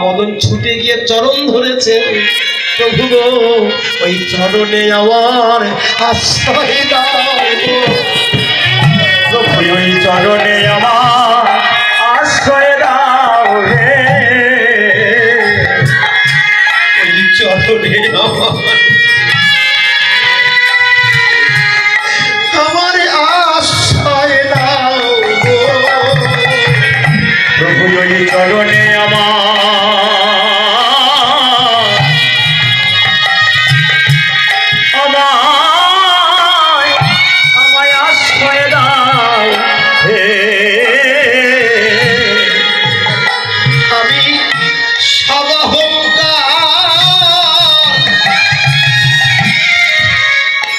মদন ছুটে গিয়ে চরণ ধরেছে। প্রভু গো, ওই চরণে আমার আশ্রয় দাও। প্রভু ওই চরণে আমার আশ্রয় দাও রে। ওই চরণে আমার আশ্রয় দাও গো। প্রভু ওই চরণে আমায় আশ্রয় দাও হে। আমি সবহংকার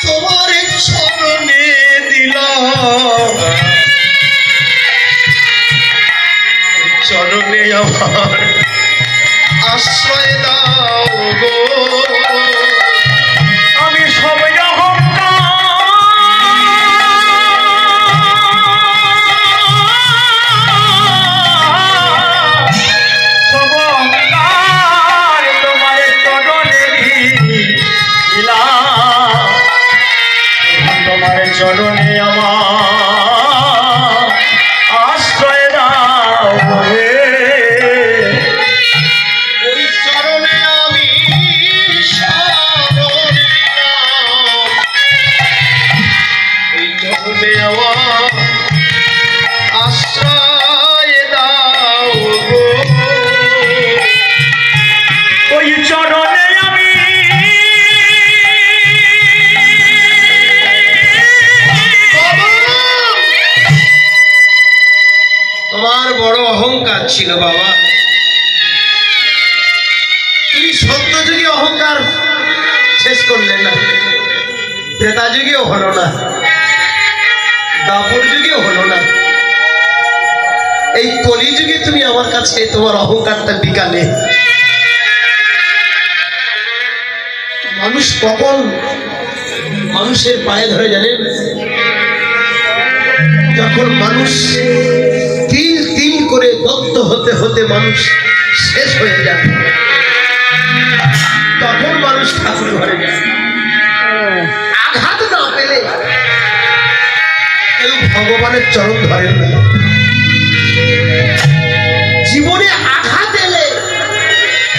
তোমার চরণে দিলাম। চরণে আমার আশ্রয় দাও গো। আমি সব তোমার চরণে দিলাম। তোমার চরণে আমার আশ্রয় দাও হে। ওই চরণে আমি শরণ নিলাম। ওই চরণে আমার আশ্রয় দাও গো। ওই চরণে আমি তোমার বড় অহংকার ছিল বাবা। তুমি সত্য যুগে অহংকার শেষ করলে না, ত্রেতা যুগেও হলো না, দাপর যুগেও হলো না। এই কলি যুগে তুমি আমার কাছে তোমার অহংকারটা বিকালে। মানুষ কখন মানুষের পায়ে ধরে জানেন? যখন মানুষ তিল তিল করে দগ্ধ হতে হতে মানুষ শেষ হয়ে যায়, তখন মানুষ ঠাকুর ঘরে যায়। আঘাত না পেলে কেউ ভগবানের চরণ ধরেন না। জীবনে আঘাত এলে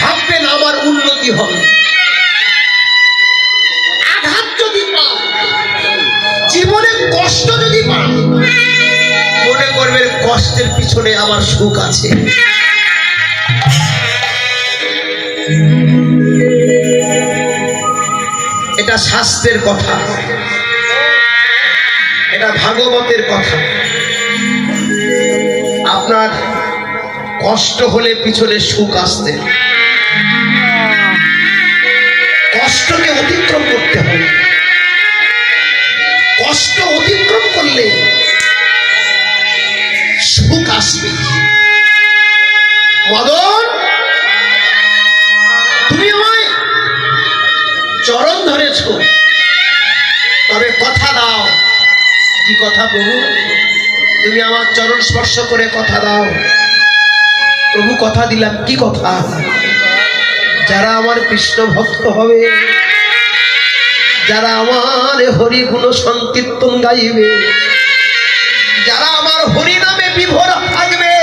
ভাববেন আমার উন্নতি হবে। আঘাত যদি পান, জীবনে কষ্ট যদি পান, মনে করবেন কষ্টের পিছনে আমার সুখ আছে। এটা শাস্ত্রের কথা, এটা ভাগবতের কথা। আপনার কষ্ট হলে পিছনে সুখ আসতে, কষ্টকে অতিক্রম করতে হবে। কষ্ট অতিক্রম করলে সুখ আসবে। মদন, তুমি আমায় চরণ ধরেছ, তবে কথা দাও। কি কথা প্রভু? তুমি আমার চরণ স্পর্শ করে কথা দাও। প্রভু কথা দিলাম। কি কথা? যারা আমার কৃষ্ণ ভক্ত হবে, যারা আমার হরি গুণ সংকীর্তন গাইবে, যারা আমার হরি নামে বিভোর থাকবে,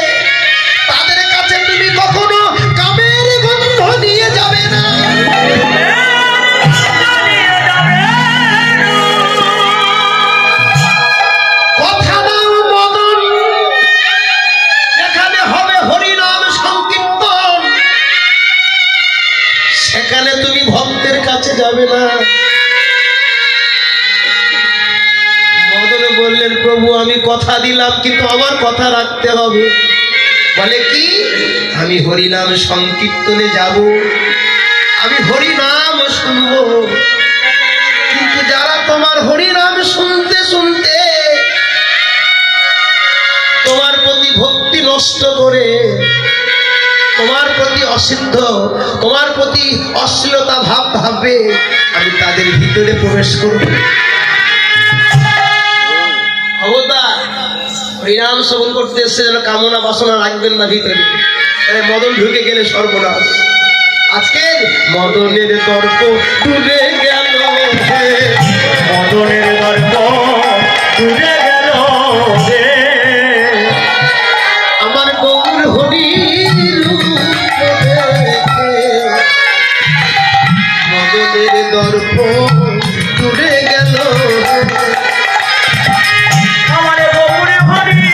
তাদের কাছে তুমি কখনো কামের গন্ধ নিয়ে যাবে না। কথা দাও মদন, যেখানে হবে হরি নাম সংকীর্তন, সেখানে তুমি ভক্তের কাছে যাবে না। বললেন প্রভু আমি কথা দিলাম, কিন্তু আমার কথা রাখতে হবে। বলে কি? আমি হরিনাম সংকীর্তনে যাব, আমি হরিনাম শুনব। কিন্তু যারা তোমার হরিনাম শুনতে শুনতে তোমার প্রতি ভক্তি নষ্ট করে, তোমার প্রতি অসিদ্ধ, তোমার প্রতি অশ্লীলতা ভাব ভাববে, আমি তাদের ভিতরে প্রবেশ করব। খবরদার, হরিনাম শ্রবণ করতে এসে যেন কামনা বাসনা রাখবেন না ভিতরে। মদন ঢুকে গেলে সর্বনাশ। আজকে মদনের দর্প তুলে গেল, মদনের দর্প তুলে গেল রে। আমার গৌর হরির মদনের দর্প তুলে গেল। আমার গৌর হরি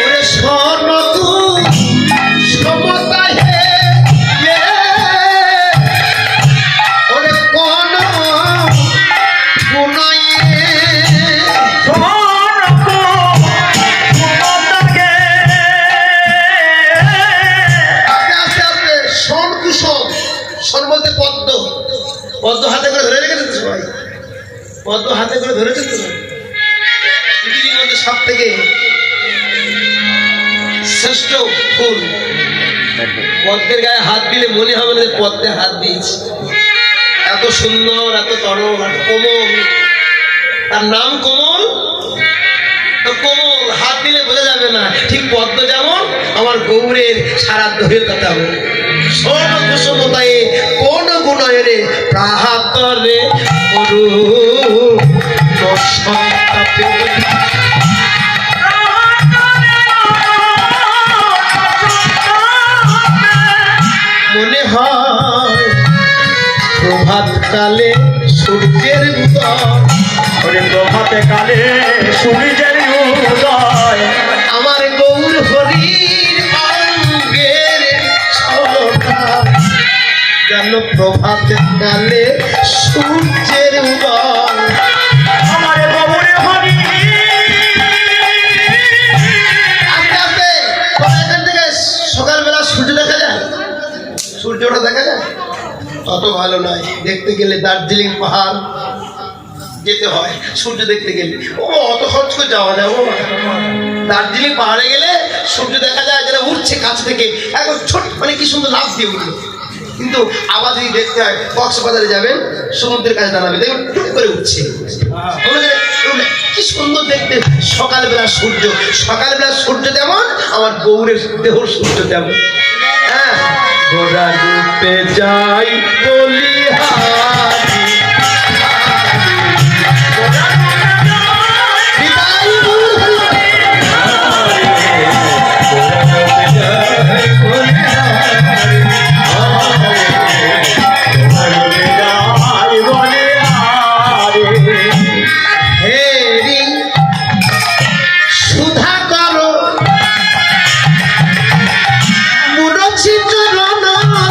ওরে সর্বতু সমতা হে, ওরে কোন গুণায়ে আস্তে আস্তে শোন কুসুম। শোন বলতে পদ্ম। পদ্ম হাতে করে ধরে রেখেছে তো সবাই, পদ্ম হাতে করে ধরেছে তো। পৃথিবীর মধ্যে সব থেকে শ্রেষ্ঠ ফুল। পদ্মের গায়ে হাত দিলে মনে হবে না যে পদ্মে হাত দিয়েছে। এত সুন্দর, এত তরল, এত কোমল। তার নাম কোমল। তো কোমল হাত দিলে বোঝা যাবে না। ঠিক পদ্ম যেমন আমার গৌরের সারা দহিল কথা হবে। সর্ব কুসুমতায় কোন গুণয়ে রে প্রাহাতরে করু সন্তাপে। মনে হয় প্রভাত কালে সূর্যের উদয়, ওরে প্রভাতে কালে সূর্যের উদয়। আমার গৌর হরির অঙ্গের ছলকা যেন প্রভাত কালে সূর্যের উদয়। আমার গৌর হরি আস্তে আস্তে এখান থেকে সকালবেলা সূর্য দেখা যায়, সূর্যটা দেখা যায়। অত ভালো নয়, দেখতে গেলে দার্জিলিং পাহাড় যেতে হয় সূর্য দেখতে গেলে। ও অত খরচ করে যাওয়া যায়। ও দার্জিলিং পাহাড়ে গেলে সূর্য দেখা যায়, যেটা উঠছে কাছ থেকে একদম ছোট, মানে কি সুন্দর লাফ দিয়ে উঠলো। কিন্তু আবার যদি দেখতে হয় কক্সবাজারে যাবেন, সমুদ্রের কাছে দাঁড়াবে, দেখবেন টুক করে উঠছে। কি সুন্দর দেখতে সকালবেলা সূর্য। সকালবেলা সূর্য যেমন আমার গৌরের দেহর সূর্য তেমন। হ্যাঁ, ঘোড়া রূপে যাই বলিহারি, বিদায় বলিহারি। হেরি সুধা করো মুরছি চরণ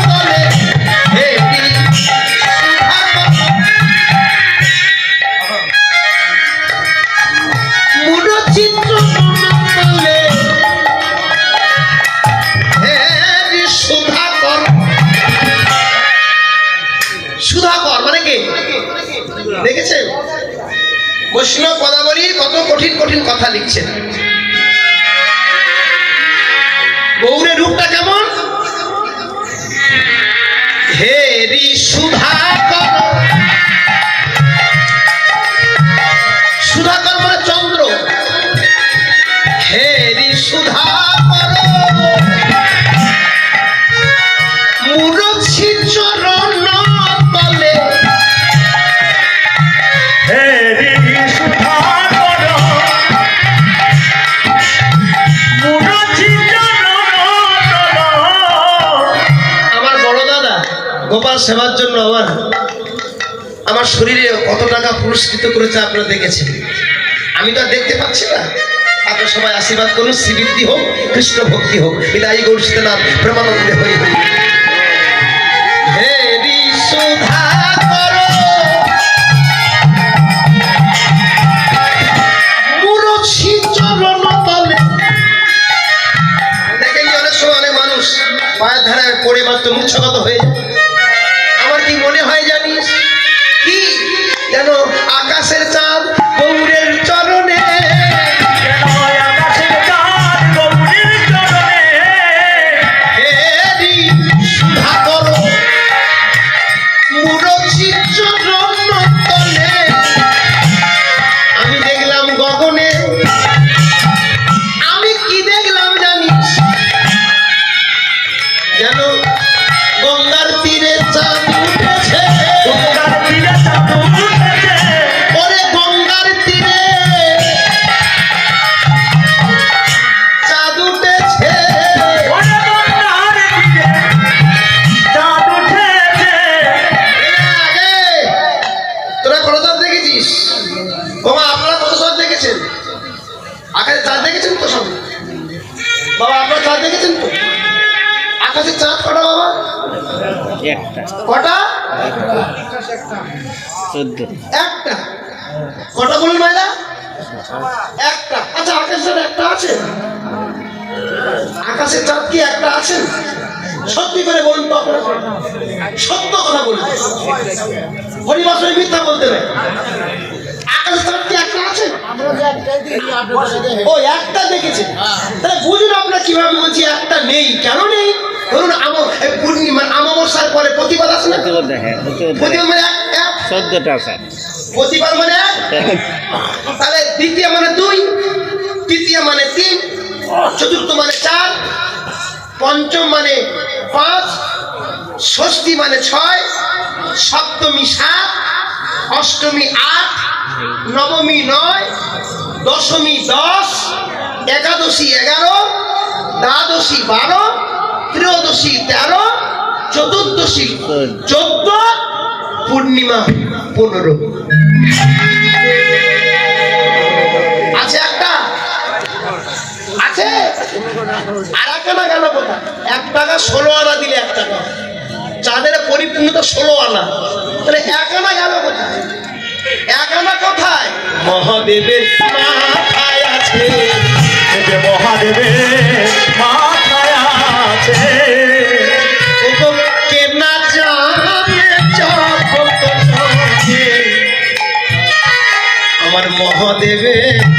তলে, হেরি সুধা করো মুরছি চরণ তলে, হেরি সুধা কর। সুধাকর মানে কি দেখেছেন? বৈষ্ণব পদাবলী কত কঠিন কঠিন কথা লিখছেন। গৌরের রূপটা কেমন? হেরি সুধাকর। সুধাকর মানে চন্দ্র। হেরি সুধাকর মুরছি চরণ তলে, হেরি সুধাকর মুরছি চরণ তলে। আমার বড় দাদা গোপাল সেবার জন্য আমার শরীরে কত টাকা পুরস্কৃত করেছে আপনারা দেখেছেন। আমি তো আর দেখতে পাচ্ছি না। আপনারা সবাই আশীর্বাদ করুন, শ্রীবৃদ্ধি হোক, কৃষ্ণ ভক্তি হোক। বিদায়ী গৌর সীতানাথ প্রেমানন্দে হরি হরি। হেরি সুধাকর মুরছি চরণ তলে। দেখেন যে অনেক সময় অনেক মানুষ পায়ের ধারায় পড়ে মাত্র মূর্ছাগত হয়ে যায়। আমার কি মনে হয় জানিস? কি যেন আকাশের চাঁদ গৌরের চরণে, আকাশের চাঁদ গৌরীর চরণে। হেরি চাঁদ উঠেছে গঙ্গার তীরে চাঁদ উঠেছে ওরে গঙ্গার তীরে চাঁদ উঠেছে ওরে গঙ্গার তীরে চাঁদ উঠেছে আগে তোরা কত চাঁদ দেখেছিস বাবা আপনারা কত চাঁদ দেখেছেন আকাশে চাঁদ দেখেছেন তো সব বাবা আপনারা চাঁদ দেখেছেন তো আকাশে চাঁদ কটা বাবা একটা কটা 14 একটা কটা বলুন ভাইরা একটা আচ্ছা আকাশের একটা আছে আকাশের চাঁদ কি একটা আছে সত্যি করে বলুন তো আপনারা সত্য কথা বলুন হরিবাসরে মিথ্যা বলতে নেই আকাশের চাঁদ কি একটা আছে ও একটা দেখেছে তাহলে বুঝুন আপনারা কিভাবে বলছি একটা নেই কেন নেই ধরুন পূর্ণিমা অমাবস্যার পরে প্রতিবাদ আছে না প্রতিবাদ মানে এক 14টা স্যার প্রতিবাদ মানে এক তাহলে দ্বিতীয় মানে 2 তৃতীয় মানে 3 চতুর্থ মানে 4 পঞ্চম মানে 5 ষষ্ঠী মানে 6 সপ্তমী 7 অষ্টমী 8 নবমী 9 দশমী 10 একাদশী 11 দ্বাদশী 12 ত্রয়োদশী 13 চতুর্দশী 14 পূর্ণিমা 15 আছে একটা আছে আর একটা না কেন কথা 1 টাকা 16 আনা দিলে 1 টাকা চাঁদের পরিপূর্ণতা 16 আনা তাহলে 1 আনা গেল কোথায় 1 আনা কোথায় মহাদেবের মাথায় আছে যে মহাদেবের মাথায় আছে ওগো কে না জানে জগৎ জানে আমার মহাদেবের